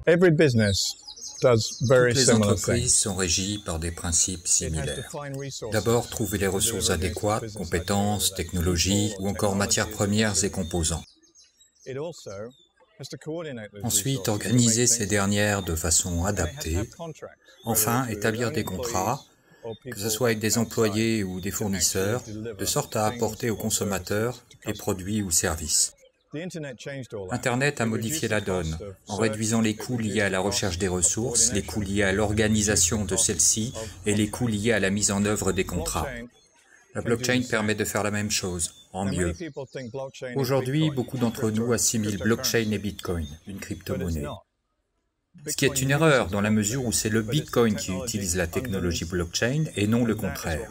Toutes les entreprises sont régies par des principes similaires. D'abord, trouver les ressources adéquates, compétences, technologies ou encore matières premières et composants. Ensuite, organiser ces dernières de façon adaptée. Enfin, établir des contrats, que ce soit avec des employés ou des fournisseurs, de sorte à apporter aux consommateurs les produits ou services. Internet a modifié la donne, en réduisant les coûts liés à la recherche des ressources, les coûts liés à l'organisation de celles-ci et les coûts liés à la mise en œuvre des contrats. La blockchain permet de faire la même chose, en mieux. Aujourd'hui, beaucoup d'entre nous assimilent blockchain et Bitcoin, une crypto-monnaie. Ce qui est une erreur dans la mesure où c'est le Bitcoin qui utilise la technologie blockchain et non le contraire.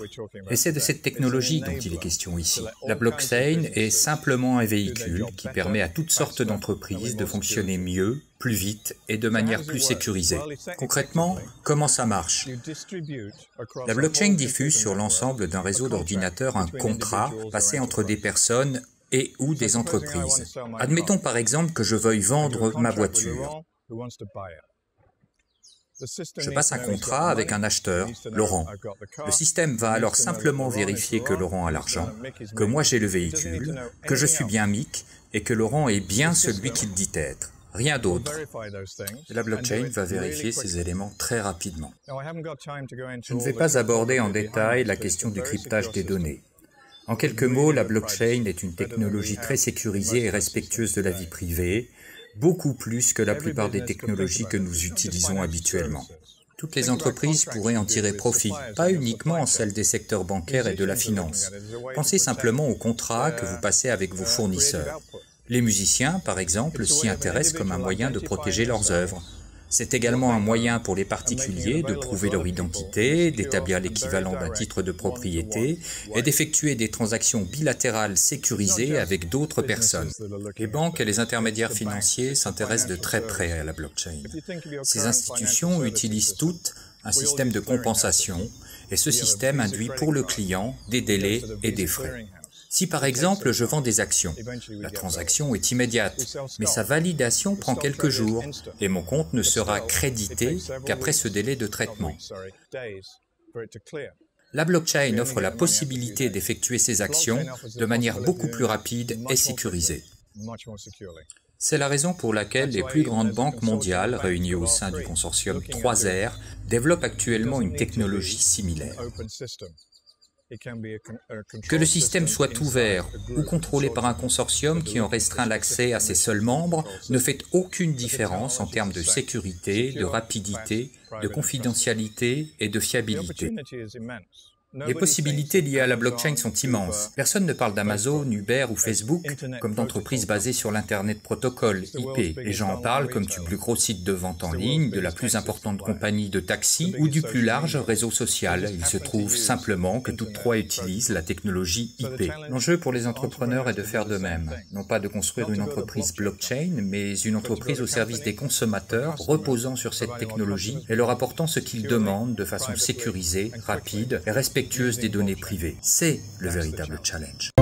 Et c'est de cette technologie dont il est question ici. La blockchain est simplement un véhicule qui permet à toutes sortes d'entreprises de fonctionner mieux, plus vite et de manière plus sécurisée. Concrètement, comment ça marche? La blockchain diffuse sur l'ensemble d'un réseau d'ordinateurs un contrat passé entre des personnes et ou des entreprises. Admettons par exemple que je veuille vendre ma voiture. Je passe un contrat avec un acheteur, Laurent. Le système va alors simplement vérifier que Laurent a l'argent, que moi j'ai le véhicule, que je suis bien Mick et que Laurent est bien celui qu'il dit être. Rien d'autre. La blockchain va vérifier ces éléments très rapidement. Je ne vais pas aborder en détail la question du cryptage des données. En quelques mots, la blockchain est une technologie très sécurisée et respectueuse de la vie privée, beaucoup plus que la plupart des technologies que nous utilisons habituellement. Toutes les entreprises pourraient en tirer profit, pas uniquement celles des secteurs bancaires et de la finance. Pensez simplement aux contrats que vous passez avec vos fournisseurs. Les musiciens, par exemple, s'y intéressent comme un moyen de protéger leurs œuvres. C'est également un moyen pour les particuliers de prouver leur identité, d'établir l'équivalent d'un titre de propriété et d'effectuer des transactions bilatérales sécurisées avec d'autres personnes. Les banques et les intermédiaires financiers s'intéressent de très près à la blockchain. Ces institutions utilisent toutes un système de compensation et ce système induit pour le client des délais et des frais. Si par exemple je vends des actions, la transaction est immédiate, mais sa validation prend quelques jours et mon compte ne sera crédité qu'après ce délai de traitement. La blockchain offre la possibilité d'effectuer ces actions de manière beaucoup plus rapide et sécurisée. C'est la raison pour laquelle les plus grandes banques mondiales, réunies au sein du consortium 3R, développent actuellement une technologie similaire. Que le système soit ouvert ou contrôlé par un consortium qui en restreint l'accès à ses seuls membres ne fait aucune différence en termes de sécurité, de rapidité, de confidentialité et de fiabilité. Les possibilités liées à la blockchain sont immenses. Personne ne parle d'Amazon, Uber ou Facebook comme d'entreprises basées sur l'Internet Protocol, IP. Les gens en parlent comme du plus gros site de vente en ligne, de la plus importante compagnie de taxi ou du plus large réseau social. Il se trouve simplement que toutes trois utilisent la technologie IP. L'enjeu pour les entrepreneurs est de faire de même. Non pas de construire une entreprise blockchain, mais une entreprise au service des consommateurs reposant sur cette technologie et leur apportant ce qu'ils demandent de façon sécurisée, rapide et respectueuse des données privées. C'est le véritable challenge.